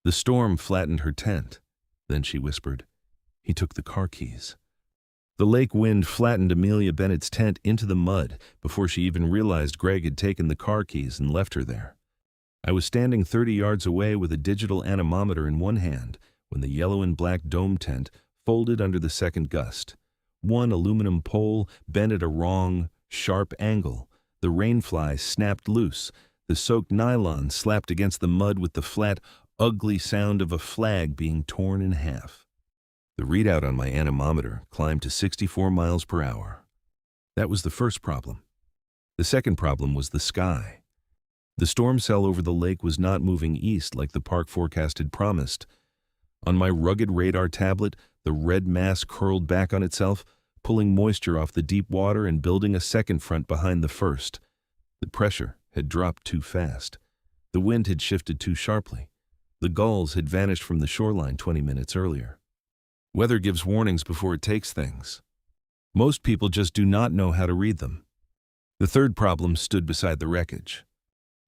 The storm flattened her tent. Then she whispered, "He took the car keys." The lake wind flattened Amelia Bennett's tent into the mud before she even realized Greg had taken the car keys and left her there. I was standing 30 yards away with a digital anemometer in one hand when the yellow and black dome tent folded under the second gust. One aluminum pole bent at a wrong, sharp angle. The rainfly snapped loose. The soaked nylon slapped against the mud with the flat, ugly sound of a flag being torn in half. The readout on my anemometer climbed to 64 miles per hour. That was the first problem. The second problem was the sky. The storm cell over the lake was not moving east like the park forecast had promised. On my rugged radar tablet, the red mass curled back on itself, pulling moisture off the deep water and building a second front behind the first. The pressure had dropped too fast. The wind had shifted too sharply. The gulls had vanished from the shoreline 20 minutes earlier. Weather gives warnings before it takes things. Most people just do not know how to read them. The third problem stood beside the wreckage.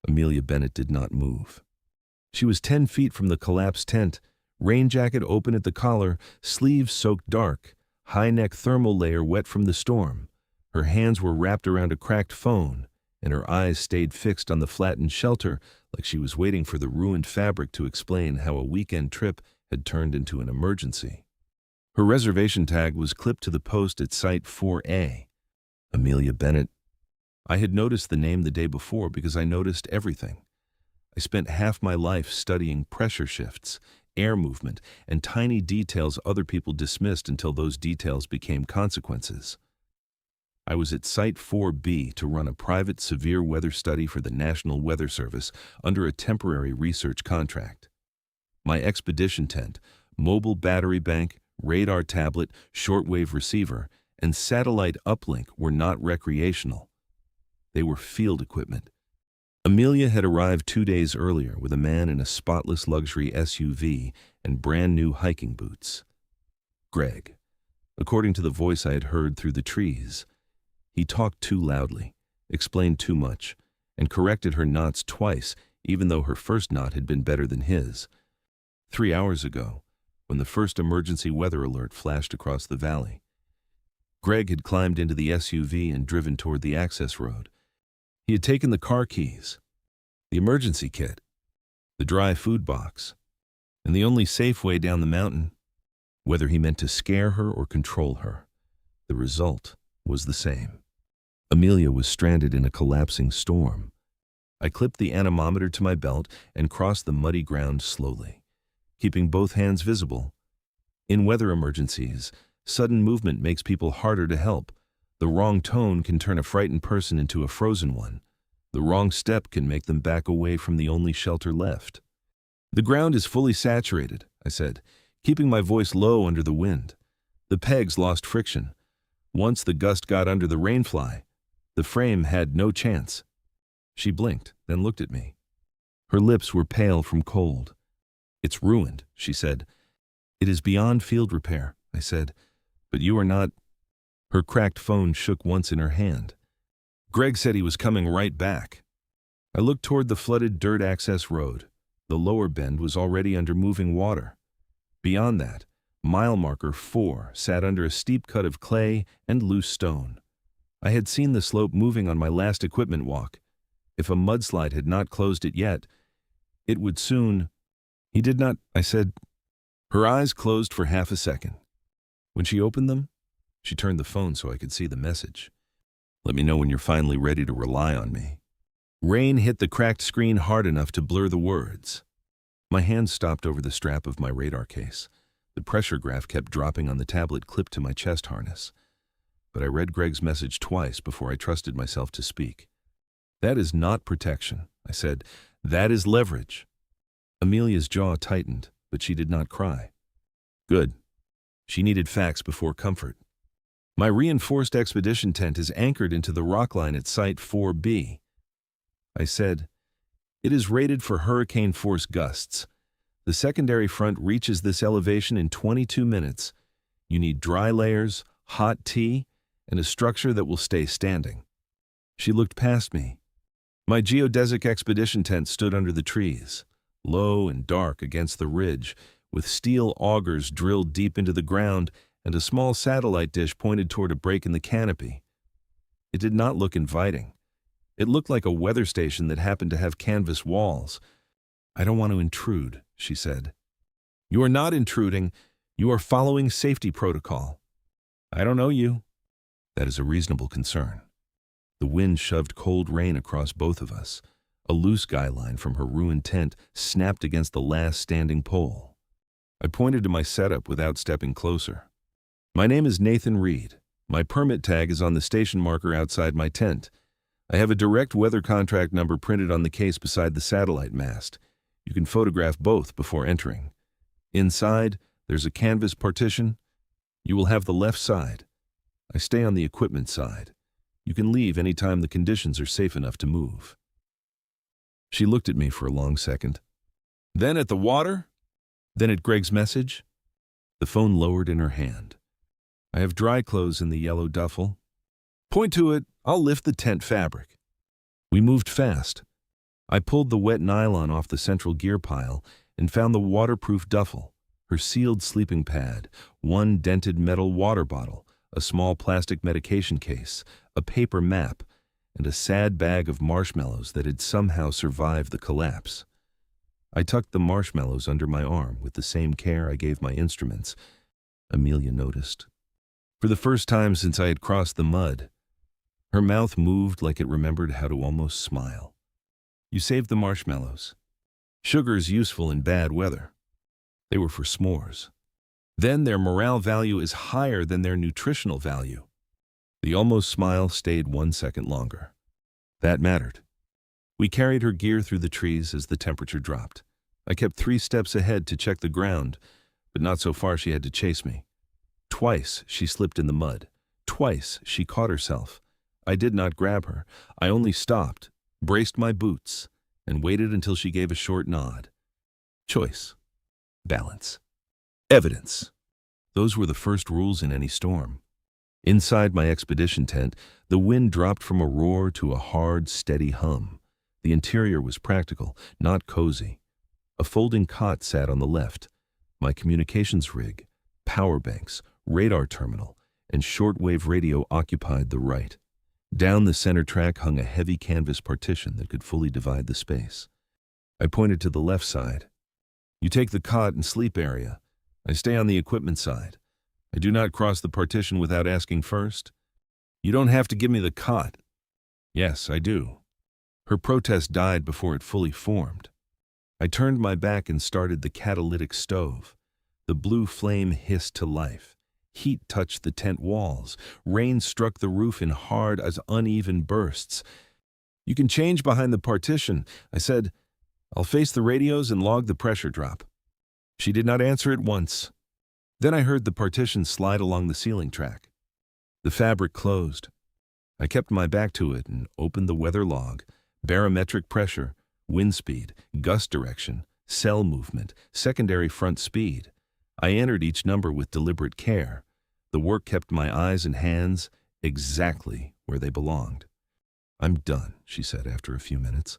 Amelia Bennett did not move. She was 10 feet from the collapsed tent, rain jacket open at the collar, sleeves soaked dark, high-neck thermal layer wet from the storm. Her hands were wrapped around a cracked phone, and her eyes stayed fixed on the flattened shelter like she was waiting for the ruined fabric to explain how a weekend trip had turned into an emergency. Her reservation tag was clipped to the post at Site 4A. Amelia Bennett. I had noticed the name the day before because I noticed everything. I spent half my life studying pressure shifts, air movement, and tiny details other people dismissed until those details became consequences. I was at Site 4B to run a private severe weather study for the National Weather Service under a temporary research contract. My expedition tent, mobile battery bank, radar tablet, shortwave receiver, and satellite uplink were not recreational. They were field equipment. Amelia had arrived 2 days earlier with a man in a spotless luxury SUV and brand new hiking boots. Greg, according to the voice I had heard through the trees. He talked too loudly, explained too much, and corrected her knots twice, even though her first knot had been better than his. 3 hours ago, when the first emergency weather alert flashed across the valley, Greg had climbed into the SUV and driven toward the access road. He had taken the car keys, the emergency kit, the dry food box, and the only safe way down the mountain. Whether he meant to scare her or control her, the result was the same. Amelia was stranded in a collapsing storm. I clipped the anemometer to my belt and crossed the muddy ground slowly, keeping both hands visible. In weather emergencies, sudden movement makes people harder to help. The wrong tone can turn a frightened person into a frozen one. The wrong step can make them back away from the only shelter left. "The ground is fully saturated," I said, keeping my voice low under the wind. The pegs lost friction. Once the gust got under the rainfly, the frame had no chance. She blinked, then looked at me. Her lips were pale from cold. "It's ruined," she said. "It is beyond field repair," I said. "But you are not—" Her cracked phone shook once in her hand. Greg said he was coming right back. I looked toward the flooded dirt access road. The lower bend was already under moving water. Beyond that, mile marker 4 sat under a steep cut of clay and loose stone. I had seen the slope moving on my last equipment walk. If a mudslide had not closed it yet, it would soon. "He did not," I said. Her eyes closed for half a second. When she opened them, she turned the phone so I could see the message. "Let me know when you're finally ready to rely on me." Rain hit the cracked screen hard enough to blur the words. My hand stopped over the strap of my radar case. The pressure graph kept dropping on the tablet clipped to my chest harness. But I read Greg's message twice before I trusted myself to speak. "That is not protection," I said. "That is leverage." Amelia's jaw tightened, but she did not cry. Good. She needed facts before comfort. "My reinforced expedition tent is anchored into the rock line at Site 4B. I said, "It is rated for hurricane force gusts. The secondary front reaches this elevation in 22 minutes. You need dry layers, hot tea, and a structure that will stay standing." She looked past me. My geodesic expedition tent stood under the trees, low and dark against the ridge, with steel augers drilled deep into the ground and a small satellite dish pointed toward a break in the canopy. It did not look inviting. It looked like a weather station that happened to have canvas walls. "I don't want to intrude," she said. "You are not intruding. You are following safety protocol." "I don't know you." "That is a reasonable concern." The wind shoved cold rain across both of us. A loose guy line from her ruined tent snapped against the last standing pole. I pointed to my setup without stepping closer. "My name is Nathan Reed. My permit tag is on the station marker outside my tent. I have a direct weather contract number printed on the case beside the satellite mast. You can photograph both before entering. Inside, there's a canvas partition. You will have the left side. I stay on the equipment side. You can leave anytime the conditions are safe enough to move." She looked at me for a long second. "Then at the water? Then at Greg's message?" The phone lowered in her hand. "I have dry clothes in the yellow duffel. Point to it, I'll lift the tent fabric." We moved fast. I pulled the wet nylon off the central gear pile and found the waterproof duffel, her sealed sleeping pad, one dented metal water bottle, a small plastic medication case, a paper map, and a sad bag of marshmallows that had somehow survived the collapse. I tucked the marshmallows under my arm with the same care I gave my instruments. Amelia noticed. For the first time since I had crossed the mud, her mouth moved like it remembered how to almost smile. "You saved the marshmallows. Sugar's useful in bad weather." They were for s'mores. "Then their morale value is higher than their nutritional value." The almost smile stayed 1 second longer. That mattered. We carried her gear through the trees as the temperature dropped. I kept 3 steps ahead to check the ground, but not so far she had to chase me. Twice she slipped in the mud. Twice she caught herself. I did not grab her. I only stopped, braced my boots, and waited until she gave a short nod. Choice. Balance. Evidence. Those were the first rules in any storm. Inside my expedition tent, the wind dropped from a roar to a hard, steady hum. The interior was practical, not cozy. A folding cot sat on the left. My communications rig, power banks, radar terminal, and shortwave radio occupied the right. Down the center track hung a heavy canvas partition that could fully divide the space. I pointed to the left side. "You take the cot and sleep area. I stay on the equipment side. I do not cross the partition without asking first." "You don't have to give me the cot." "Yes, I do." Her protest died before it fully formed. I turned my back and started the catalytic stove. The blue flame hissed to life. Heat touched the tent walls. Rain struck the roof in hard as uneven bursts. "You can change behind the partition," I said. "I'll face the radios and log the pressure drop." She did not answer at once. Then I heard the partition slide along the ceiling track. The fabric closed. I kept my back to it and opened the weather log, barometric pressure, wind speed, gust direction, cell movement, secondary front speed. I entered each number with deliberate care. The work kept my eyes and hands exactly where they belonged. "I'm done," she said after a few minutes.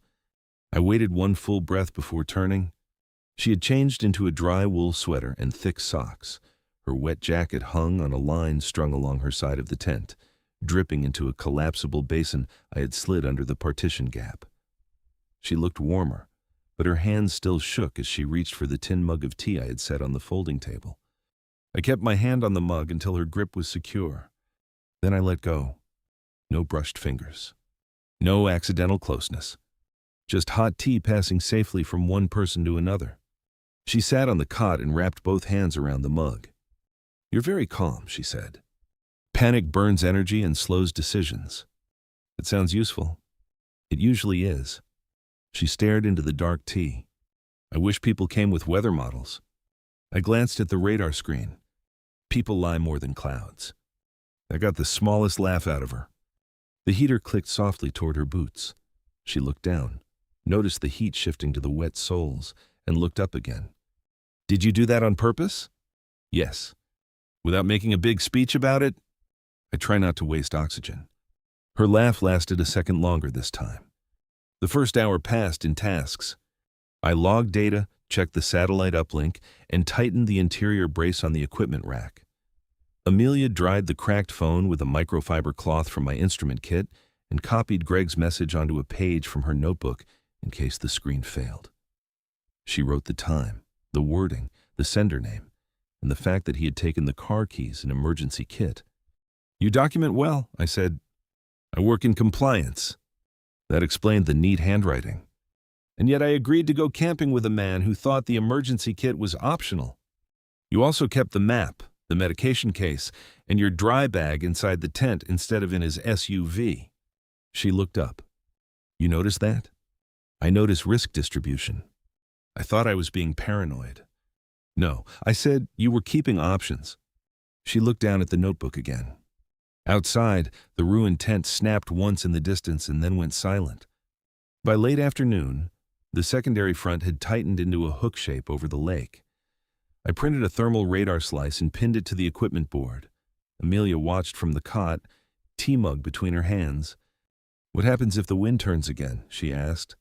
I waited 1 full breath before turning. She had changed into a dry wool sweater and thick socks. Her wet jacket hung on a line strung along her side of the tent, dripping into a collapsible basin I had slid under the partition gap. She looked warmer, but her hands still shook as she reached for the tin mug of tea I had set on the folding table. I kept my hand on the mug until her grip was secure. Then I let go. No brushed fingers. No accidental closeness. Just hot tea passing safely from one person to another. She sat on the cot and wrapped both hands around the mug. "You're very calm," she said. "Panic burns energy and slows decisions." "It sounds useful." "It usually is." She stared into the dark tea. "I wish people came with weather models." I glanced at the radar screen. People lie more than clouds. I got the smallest laugh out of her. The heater clicked softly toward her boots. She looked down, noticed the heat shifting to the wet soles, and looked up again. "Did you do that on purpose?" "Yes." "Without making a big speech about it?" I try not to waste oxygen. Her laugh lasted a second longer this time. The first hour passed in tasks. I logged data, checked the satellite uplink, and tightened the interior brace on the equipment rack. Amelia dried the cracked phone with a microfiber cloth from my instrument kit and copied Greg's message onto a page from her notebook in case the screen failed. She wrote the time, the wording, the sender name, and the fact that he had taken the car keys and emergency kit. "You document well," I said. "I work in compliance." That explained the neat handwriting. "And yet I agreed to go camping with a man who thought the emergency kit was optional. You also kept the map, the medication case, and your dry bag inside the tent instead of in his SUV." She looked up. "You notice that?" "I notice risk distribution." I thought I was being paranoid. "No," I said, "you were keeping options." She looked down at the notebook again. Outside, the ruined tent snapped once in the distance and then went silent. By late afternoon, the secondary front had tightened into a hook shape over the lake. I printed a thermal radar slice and pinned it to the equipment board. Amelia watched from the cot, tea mug between her hands. "What happens if the wind turns again?" she asked.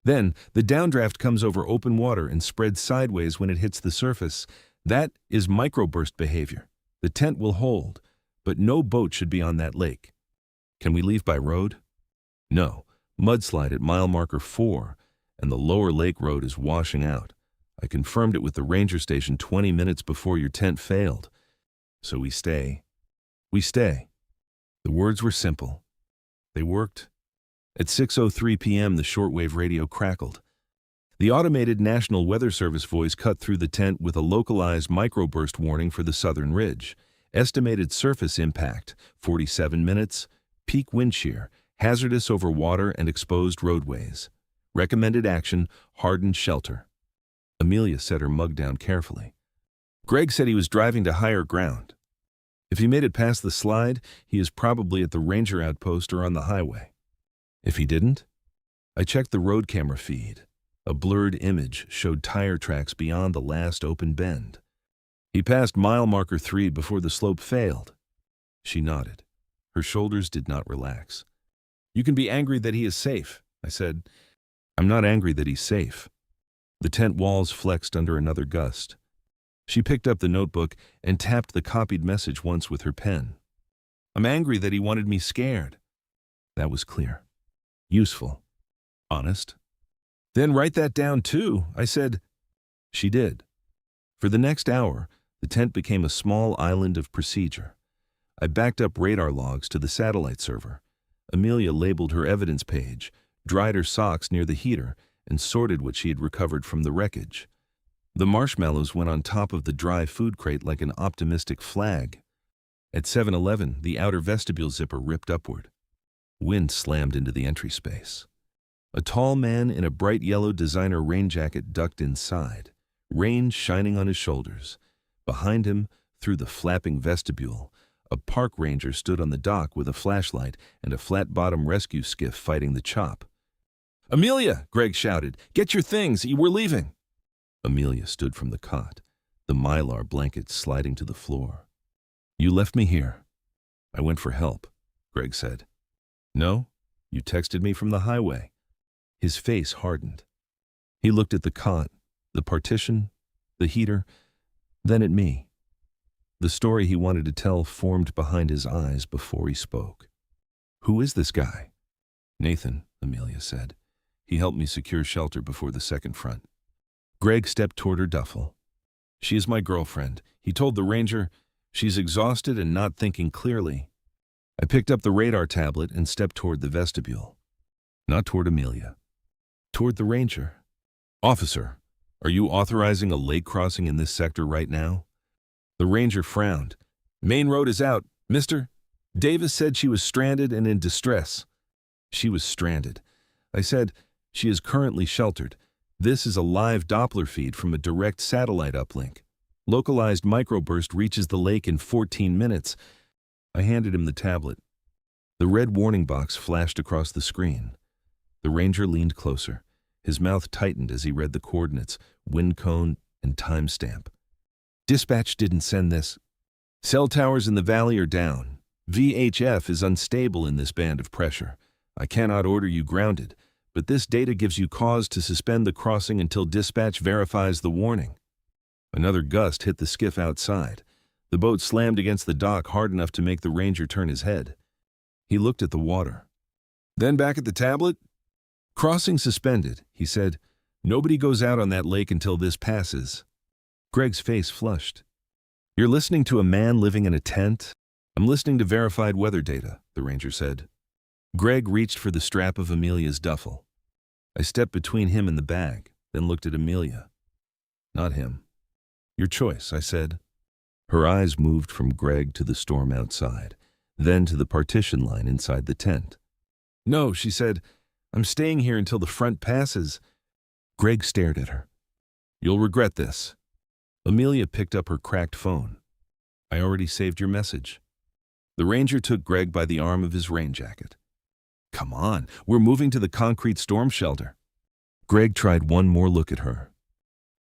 "Then, the downdraft comes over open water and spreads sideways when it hits the surface. That is microburst behavior. The tent will hold, but no boat should be on that lake." "Can we leave by road?" "No. Mudslide at mile marker 4, and the lower lake road is washing out. I confirmed it with the ranger station 20 minutes before your tent failed. So we stay. We stay." The words were simple. They worked. At 6:03 p.m., the shortwave radio crackled. The automated National Weather Service voice cut through the tent with a localized microburst warning for the southern ridge. Estimated surface impact, 47 minutes. Peak wind shear, hazardous over water and exposed roadways. Recommended action, hardened shelter. Amelia set her mug down carefully. "Greg said he was driving to higher ground. If he made it past the slide, he is probably at the ranger outpost or on the highway. If he didn't?" I checked the road camera feed. A blurred image showed tire tracks beyond the last open bend. "He passed mile marker 3 before the slope failed." She nodded. Her shoulders did not relax. "You can be angry that he is safe," I said. "I'm not angry that he's safe." The tent walls flexed under another gust. She picked up the notebook and tapped the copied message once with her pen. "I'm angry that he wanted me scared." That was clear. Useful. Honest. "Then write that down too," I said. She did. For the next hour, the tent became a small island of procedure. I backed up radar logs to the satellite server. Amelia labeled her evidence page, dried her socks near the heater, and sorted what she had recovered from the wreckage. The marshmallows went on top of the dry food crate like an optimistic flag. At 7-11, the outer vestibule zipper ripped upward. Wind slammed into the entry space. A tall man in a bright yellow designer rain jacket ducked inside, rain shining on his shoulders. Behind him, through the flapping vestibule, a park ranger stood on the dock with a flashlight and a flat-bottom rescue skiff fighting the chop. "Amelia!" Greg shouted. "Get your things! We're leaving!" Amelia stood from the cot, the mylar blanket sliding to the floor. "You left me here." "I went for help," Greg said. "No, you texted me from the highway." His face hardened. He looked at the cot, the partition, the heater, then at me. The story he wanted to tell formed behind his eyes before he spoke. "Who is this guy?" "Nathan," Amelia said. "He helped me secure shelter before the second front." Greg stepped toward her duffel. "She is my girlfriend," he told the ranger. "She's exhausted and not thinking clearly." I picked up the radar tablet and stepped toward the vestibule. Not toward Amelia. Toward the ranger. "Officer, are you authorizing a lake crossing in this sector right now?" The ranger frowned. "Main road is out, mister. Davis said she was stranded and in distress." She was stranded. I said, "She is currently sheltered. This is a live Doppler feed from a direct satellite uplink. Localized microburst reaches the lake in 14 minutes. I handed him the tablet. The red warning box flashed across the screen. The ranger leaned closer. His mouth tightened as he read the coordinates, wind cone, and timestamp. "Dispatch didn't send this. Cell towers in the valley are down. VHF is unstable in this band of pressure. I cannot order you grounded, but this data gives you cause to suspend the crossing until dispatch verifies the warning. Another gust hit the skiff outside. The boat slammed against the dock hard enough to make the ranger turn his head. He looked at the water. Then back at the tablet? Crossing suspended, he said. Nobody goes out on that lake until this passes. Greg's face flushed. You're listening to a man living in a tent? I'm listening to verified weather data, the ranger said. Greg reached for the strap of Amelia's duffel. I stepped between him and the bag, then looked at Amelia. Not him. Your choice, I said. Her eyes moved from Greg to the storm outside, then to the partition line inside the tent. No, she said. I'm staying here until the front passes. Greg stared at her. You'll regret this. Amelia picked up her cracked phone. I already saved your message. The ranger took Greg by the arm of his rain jacket. Come on, we're moving to the concrete storm shelter. Greg tried one more look at her.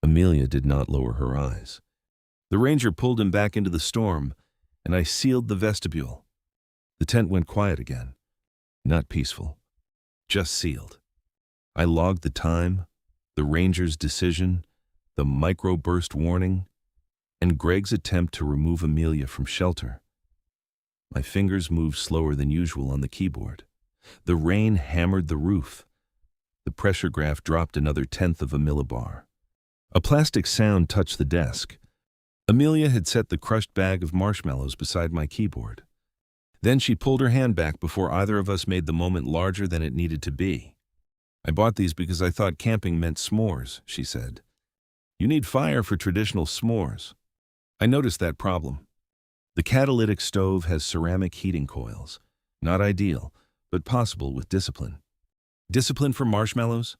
Amelia did not lower her eyes. The ranger pulled him back into the storm, and I sealed the vestibule. The tent went quiet again. Not peaceful, just sealed. I logged the time, the ranger's decision, the microburst warning, and Greg's attempt to remove Amelia from shelter. My fingers moved slower than usual on the keyboard. The rain hammered the roof. The pressure graph dropped another tenth of a millibar. A plastic sound touched the desk. Amelia had set the crushed bag of marshmallows beside my keyboard. Then she pulled her hand back before either of us made the moment larger than it needed to be. I bought these because I thought camping meant s'mores, she said. You need fire for traditional s'mores. I noticed that problem. The catalytic stove has ceramic heating coils. Not ideal, but possible with discipline. Discipline for marshmallows?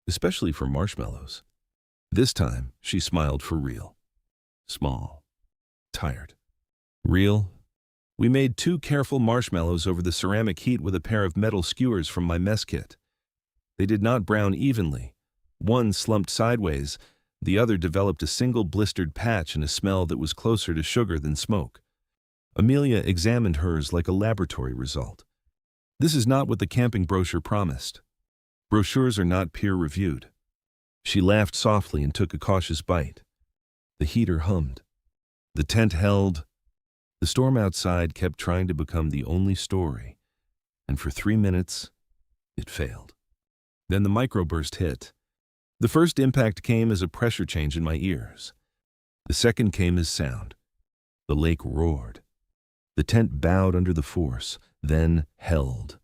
Especially for marshmallows. This time, she smiled for real. Small. Tired. Real. We made 2 careful marshmallows over the ceramic heat with a pair of metal skewers from my mess kit. They did not brown evenly. One slumped sideways, the other developed a single blistered patch and a smell that was closer to sugar than smoke. Amelia examined hers like a laboratory result. This is not what the camping brochure promised. Brochures are not peer-reviewed. She laughed softly and took a cautious bite. The heater hummed. The tent held. The storm outside kept trying to become the only story, and for 3 minutes, it failed. Then the microburst hit. The first impact came as a pressure change in my ears. The second came as sound. The lake roared. The tent bowed under the force, then held.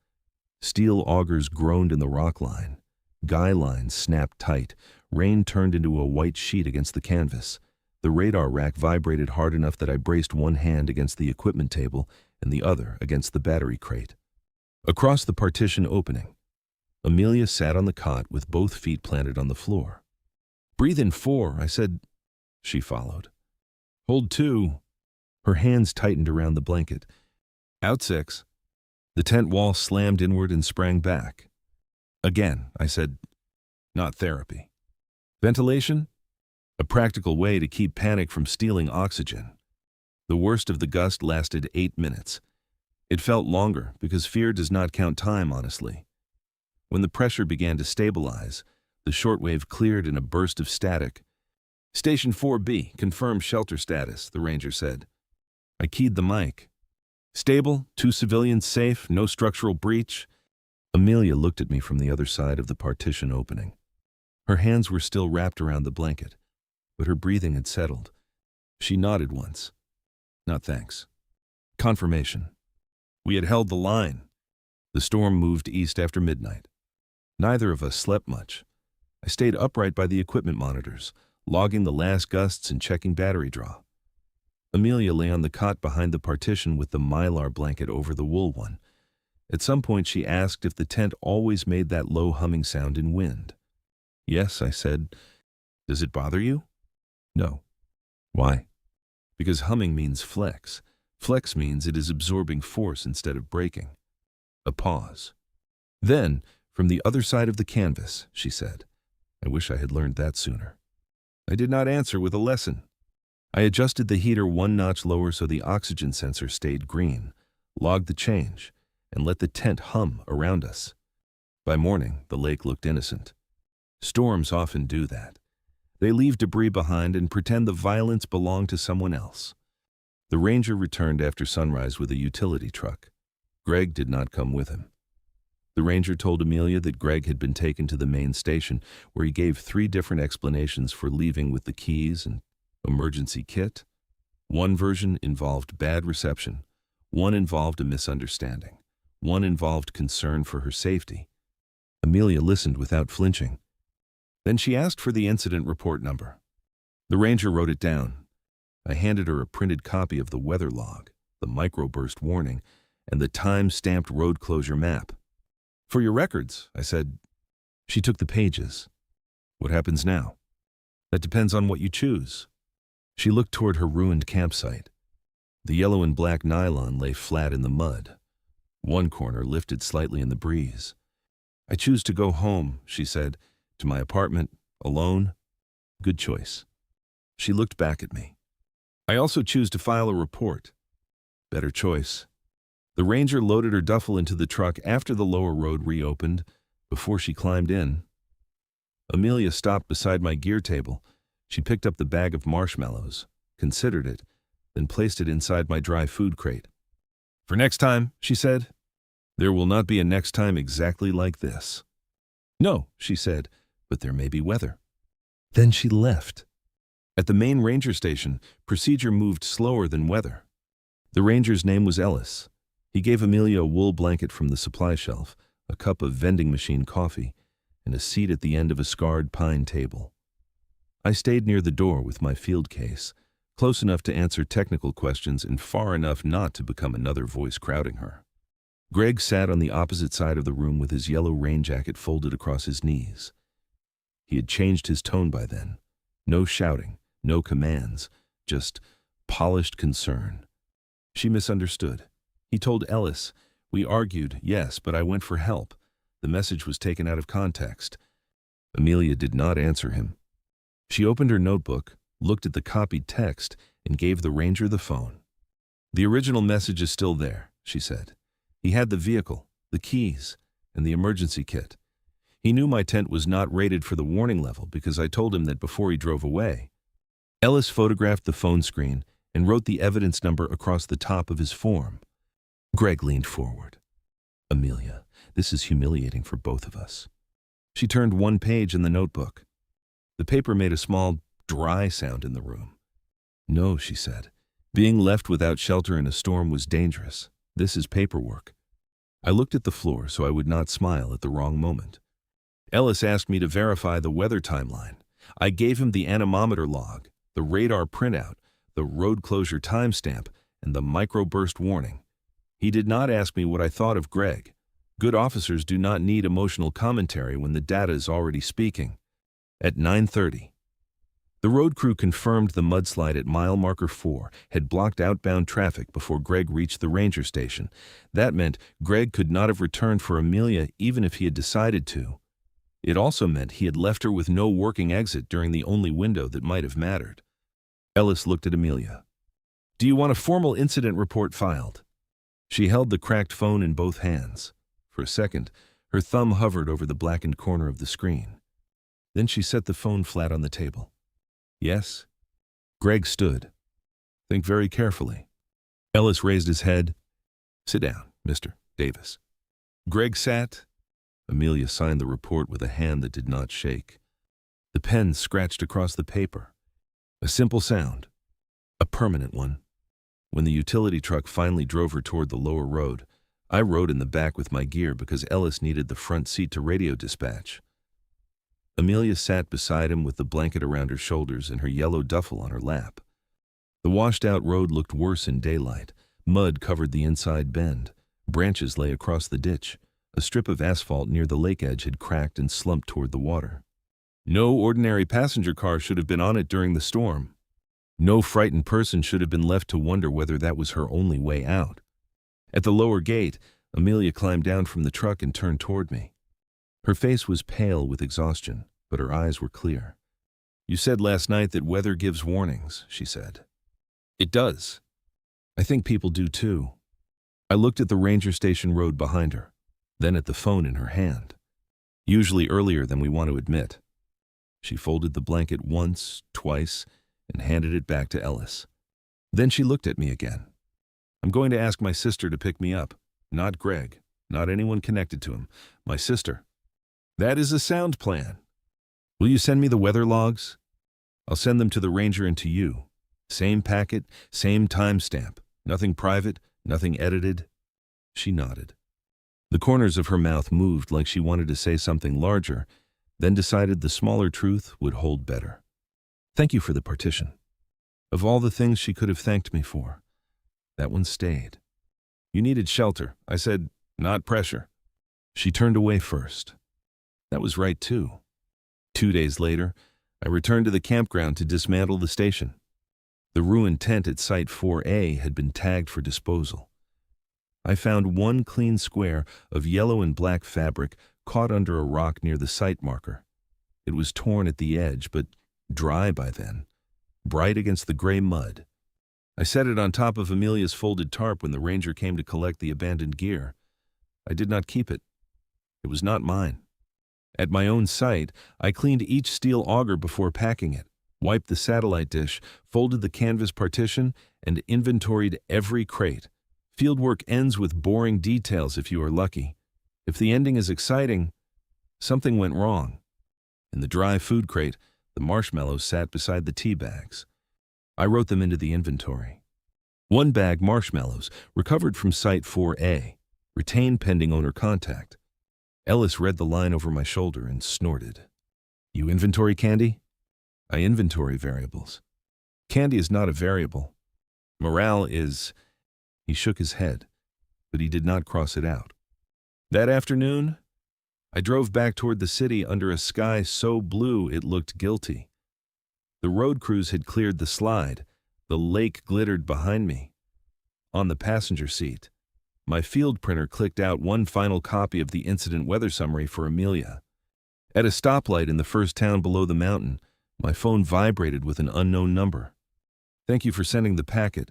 Steel augers groaned in the rock line. Guy lines snapped tight. Rain turned into a white sheet against the canvas. The radar rack vibrated hard enough that I braced one hand against the equipment table and the other against the battery crate. Across the partition opening, Amelia sat on the cot with both feet planted on the floor. Breathe in 4, I said. She followed. Hold 2. Her hands tightened around the blanket. Out 6. The tent wall slammed inward and sprang back. Again, I said, not therapy. Ventilation? A practical way to keep panic from stealing oxygen. The worst of the gust lasted 8 minutes. It felt longer because fear does not count time, honestly. When the pressure began to stabilize, the shortwave cleared in a burst of static. Station 4B, confirm shelter status, the ranger said. I keyed the mic. Stable, 2 civilians safe, no structural breach. Amelia looked at me from the other side of the partition opening. Her hands were still wrapped around the blanket, but her breathing had settled. She nodded once. Not thanks. Confirmation. We had held the line. The storm moved east after midnight. Neither of us slept much. I stayed upright by the equipment monitors, logging the last gusts and checking battery draw. Amelia lay on the cot behind the partition with the mylar blanket over the wool one. At some point she asked if the tent always made that low humming sound in wind. Yes, I said. Does it bother you? No. Why? Because humming means flex. Flex means it is absorbing force instead of breaking. A pause. Then, from the other side of the canvas, she said. I wish I had learned that sooner. I did not answer with a lesson. I adjusted the heater 1 notch lower so the oxygen sensor stayed green, logged the change, and let the tent hum around us. By morning, the lake looked innocent. Storms often do that. They leave debris behind and pretend the violence belonged to someone else. The ranger returned after sunrise with a utility truck. Greg did not come with him. The ranger told Amelia that Greg had been taken to the main station, where he gave 3 different explanations for leaving with the keys and emergency kit. One version involved bad reception, one involved a misunderstanding, one involved concern for her safety. Amelia listened without flinching. Then she asked for the incident report number. The ranger wrote it down. I handed her a printed copy of the weather log, the microburst warning, and the time-stamped road closure map. "For your records," I said. She took the pages. "What happens now?" "That depends on what you choose." She looked toward her ruined campsite. The yellow and black nylon lay flat in the mud. One corner lifted slightly in the breeze. "I choose to go home," she said, "to my apartment, alone." "Good choice." She looked back at me. "I also choose to file a report." "Better choice." The ranger loaded her duffel into the truck after the lower road reopened, before she climbed in. Amelia stopped beside my gear table. She picked up the bag of marshmallows, considered it, then placed it inside my dry food crate. "For next time," she said. "There will not be a next time exactly like this." "No," she said, "but there may be weather." Then she left. At the main ranger station, procedure moved slower than weather. The ranger's name was Ellis. He gave Amelia a wool blanket from the supply shelf, a cup of vending machine coffee, and a seat at the end of a scarred pine table. I stayed near the door with my field case, close enough to answer technical questions and far enough not to become another voice crowding her. Greg sat on the opposite side of the room with his yellow rain jacket folded across his knees. He had changed his tone by then. No shouting, no commands, just polished concern. She misunderstood. He told Ellis. We argued, yes, but I went for help. The message was taken out of context. Amelia did not answer him. She opened her notebook, looked at the copied text, and gave the ranger the phone. "The original message is still there," she said. "He had the vehicle, the keys, and the emergency kit. He knew my tent was not rated for the warning level because I told him that before he drove away." Ellis photographed the phone screen and wrote the evidence number across the top of his form. Greg leaned forward. "Amelia, this is humiliating for both of us." She turned one page in the notebook. The paper made a small, dry sound in the room. "No," she said. "Being left without shelter in a storm was dangerous. This is paperwork." I looked at the floor so I would not smile at the wrong moment. Ellis asked me to verify the weather timeline. I gave him the anemometer log, the radar printout, the road closure timestamp, and the microburst warning. He did not ask me what I thought of Greg. Good officers do not need emotional commentary when the data is already speaking. At 9:30. The road crew confirmed the mudslide at mile marker 4 had blocked outbound traffic before Greg reached the ranger station. That meant Greg could not have returned for Amelia even if he had decided to. It also meant he had left her with no working exit during the only window that might have mattered. Ellis looked at Amelia. "Do you want a formal incident report filed?" She held the cracked phone in both hands. For a second, her thumb hovered over the blackened corner of the screen. Then she set the phone flat on the table. "Yes?" Greg stood. "Think very carefully." Ellis raised his head. "Sit down, Mr. Davis." Greg sat. Amelia signed the report with a hand that did not shake. The pen scratched across the paper. A simple sound. A permanent one. When the utility truck finally drove her toward the lower road, I rode in the back with my gear because Ellis needed the front seat to radio dispatch. Amelia sat beside him with the blanket around her shoulders and her yellow duffel on her lap. The washed-out road looked worse in daylight. Mud covered the inside bend. Branches lay across the ditch. A strip of asphalt near the lake edge had cracked and slumped toward the water. No ordinary passenger car should have been on it during the storm. No frightened person should have been left to wonder whether that was her only way out. At the lower gate, Amelia climbed down from the truck and turned toward me. Her face was pale with exhaustion, but her eyes were clear. "You said last night that weather gives warnings," she said. "It does. I think people do too." I looked at the ranger station road behind her, then at the phone in her hand. usually earlier than we want to admit. She folded the blanket once, twice, and handed it back to Ellis. Then she looked at me again. I'm going to ask my sister to pick me up. Not Greg, not anyone connected to him. My sister. That is a sound plan. Will you send me the weather logs? I'll send them to the ranger and to you. Same packet, same timestamp. Nothing private, nothing edited. She nodded. The corners of her mouth moved like she wanted to say something larger, then decided the smaller truth would hold better. Thank you for the partition. Of all the things she could have thanked me for, that one stayed. You needed shelter. I said, not pressure. She turned away first. That was right, too. 2 days later, I returned to the campground to dismantle the station. The ruined tent at Site 4A had been tagged for disposal. I found one clean square of yellow and black fabric caught under a rock near the site marker. It was torn at the edge, but dry by then, bright against the gray mud. I set it on top of Amelia's folded tarp when the ranger came to collect the abandoned gear. I did not keep it. It was not mine. At my own site, I cleaned each steel auger before packing it, wiped the satellite dish, folded the canvas partition, and inventoried every crate. Fieldwork ends with boring details if you are lucky. If the ending is exciting, something went wrong. In the dry food crate, the marshmallows sat beside the tea bags. I wrote them into the inventory. 1 bag marshmallows, recovered from Site 4A, retained pending owner contact. Ellis read the line over my shoulder and snorted. You inventory candy? I inventory variables. Candy is not a variable. Morale is... He shook his head, but he did not cross it out. That afternoon, I drove back toward the city under a sky so blue it looked guilty. The road crews had cleared the slide. The lake glittered behind me. On the passenger seat, my field printer clicked out one final copy of the incident weather summary for Amelia. At a stoplight in the first town below the mountain, my phone vibrated with an unknown number. Thank you for sending the packet.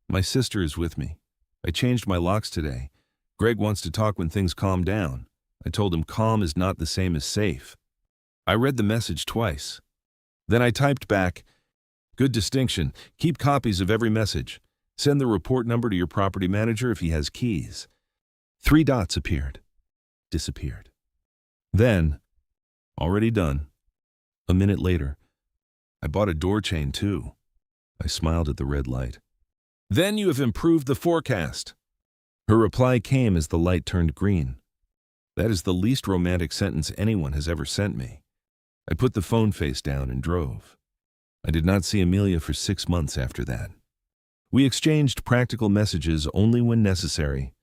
My sister is with me. I changed my locks today. Greg wants to talk when things calm down. I told him calm is not the same as safe. I read the message twice. Then I typed back, good distinction. Keep copies of every message. Send the report number to your property manager if he has keys. 3 dots appeared. Disappeared. Then, already done. A minute later, I bought a door chain too. I smiled at the red light. Then you have improved the forecast. Her reply came as the light turned green. That is the least romantic sentence anyone has ever sent me. I put the phone face down and drove. I did not see Amelia for 6 months after that. We exchanged practical messages only when necessary.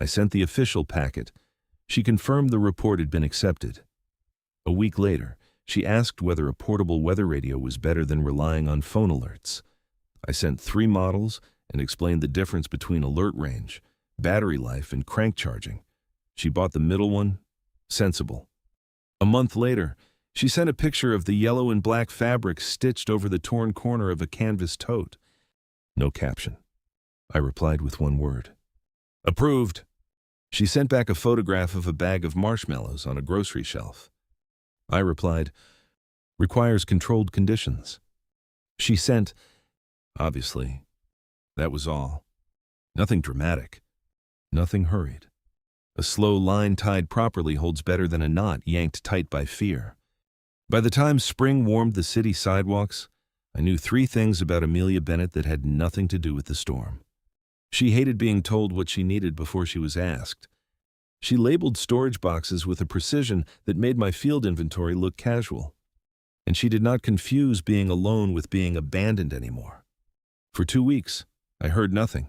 I sent the official packet. She confirmed the report had been accepted. A week later, she asked whether a portable weather radio was better than relying on phone alerts. I sent 3 models and explained the difference between alert range, battery life, and crank charging. She bought the middle one. Sensible. A month later, she sent a picture of the yellow and black fabric stitched over the torn corner of a canvas tote. No caption. I replied with 1 word. Approved. She sent back a photograph of a bag of marshmallows on a grocery shelf. I replied, requires controlled conditions. She sent, obviously. That was all. Nothing dramatic. Nothing hurried. A slow line tied properly holds better than a knot yanked tight by fear. By the time spring warmed the city sidewalks, I knew 3 things about Amelia Bennett that had nothing to do with the storm. She hated being told what she needed before she was asked. She labeled storage boxes with a precision that made my field inventory look casual. And she did not confuse being alone with being abandoned anymore. For 2 weeks, I heard nothing.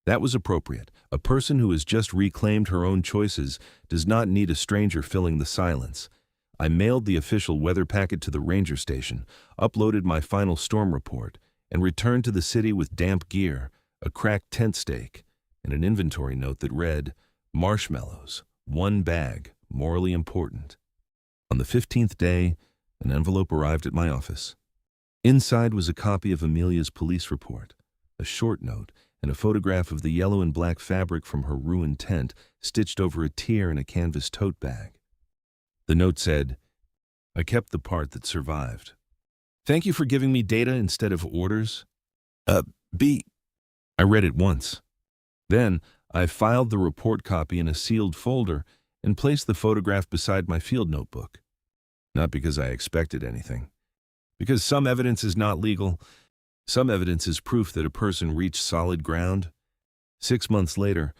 That was appropriate. A person who has just reclaimed her own choices does not need a stranger filling the silence. I mailed the official weather packet to the ranger station, uploaded my final storm report, and returned to the city with damp gear, a cracked tent stake, and an inventory note that read, marshmallows, 1 bag, morally important. On the 15th day, an envelope arrived at my office. Inside was a copy of Amelia's police report, a short note, and a photograph of the yellow and black fabric from her ruined tent stitched over a tear in a canvas tote bag. The note said, I kept the part that survived. Thank you for giving me data instead of orders. B. I read it once. Then I filed the report copy in a sealed folder and placed the photograph beside my field notebook. Not because I expected anything. Because some evidence is not legal. Some evidence is proof that a person reached solid ground. 6 months later,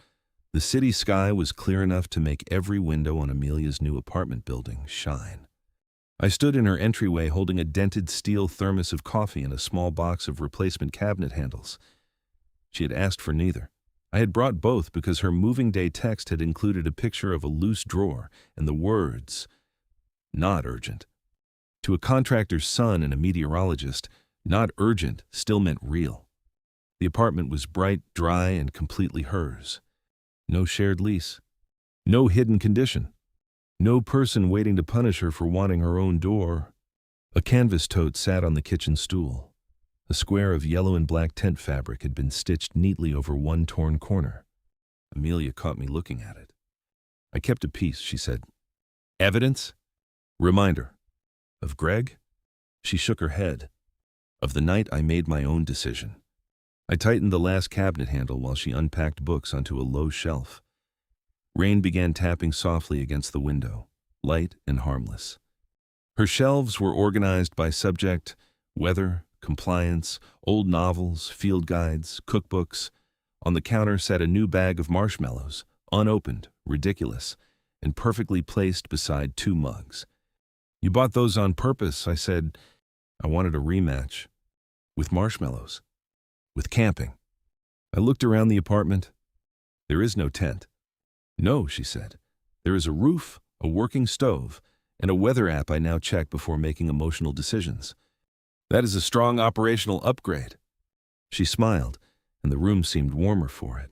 the city sky was clear enough to make every window on Amelia's new apartment building shine. I stood in her entryway holding a dented steel thermos of coffee and a small box of replacement cabinet handles. She had asked for neither. I had brought both because her moving day text had included a picture of a loose drawer and the words, not urgent. To a contractor's son and a meteorologist, not urgent still meant real. The apartment was bright, dry, and completely hers. No shared lease. No hidden condition. No person waiting to punish her for wanting her own door. A canvas tote sat on the kitchen stool. A square of yellow and black tent fabric had been stitched neatly over one torn corner. Amelia caught me looking at it. I kept a piece, she said. Evidence? Reminder. Of Greg? She shook her head. Of the night I made my own decision. I tightened the last cabinet handle while she unpacked books onto a low shelf. Rain began tapping softly against the window, light and harmless. Her shelves were organized by subject, weather, compliance, old novels, field guides, cookbooks. On the counter sat a new bag of marshmallows, unopened, ridiculous, and perfectly placed beside 2 mugs. You bought those on purpose, I said. I wanted a rematch. With marshmallows. With camping. I looked around the apartment. There is no tent. No, she said. There is a roof, a working stove, and a weather app I now check before making emotional decisions. That is a strong operational upgrade. She smiled, and the room seemed warmer for it.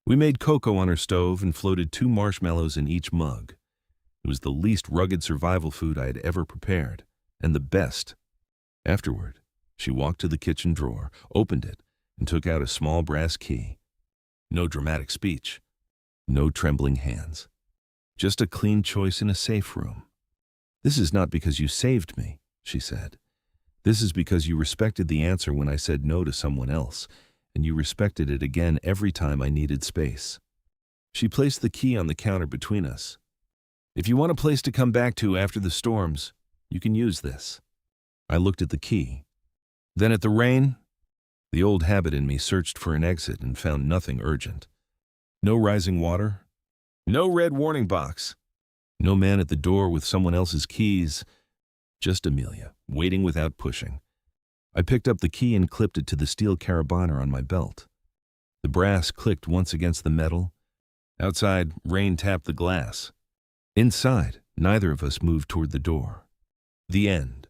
We made cocoa on her stove and floated 2 marshmallows in each mug. It was the least rugged survival food I had ever prepared, and the best. Afterward, she walked to the kitchen drawer, opened it, and took out a small brass key. No dramatic speech. No trembling hands. Just a clean choice in a safe room. This is not because you saved me, she said. This is because you respected the answer when I said no to someone else, and you respected it again every time I needed space. She placed the key on the counter between us. If you want a place to come back to after the storms, you can use this. I looked at the key. Then at the rain. The old habit in me searched for an exit and found nothing urgent. No rising water. No red warning box. No man at the door with someone else's keys. Just Amelia, waiting without pushing. I picked up the key and clipped it to the steel carabiner on my belt. The brass clicked once against the metal. Outside, rain tapped the glass. Inside, neither of us moved toward the door. The end.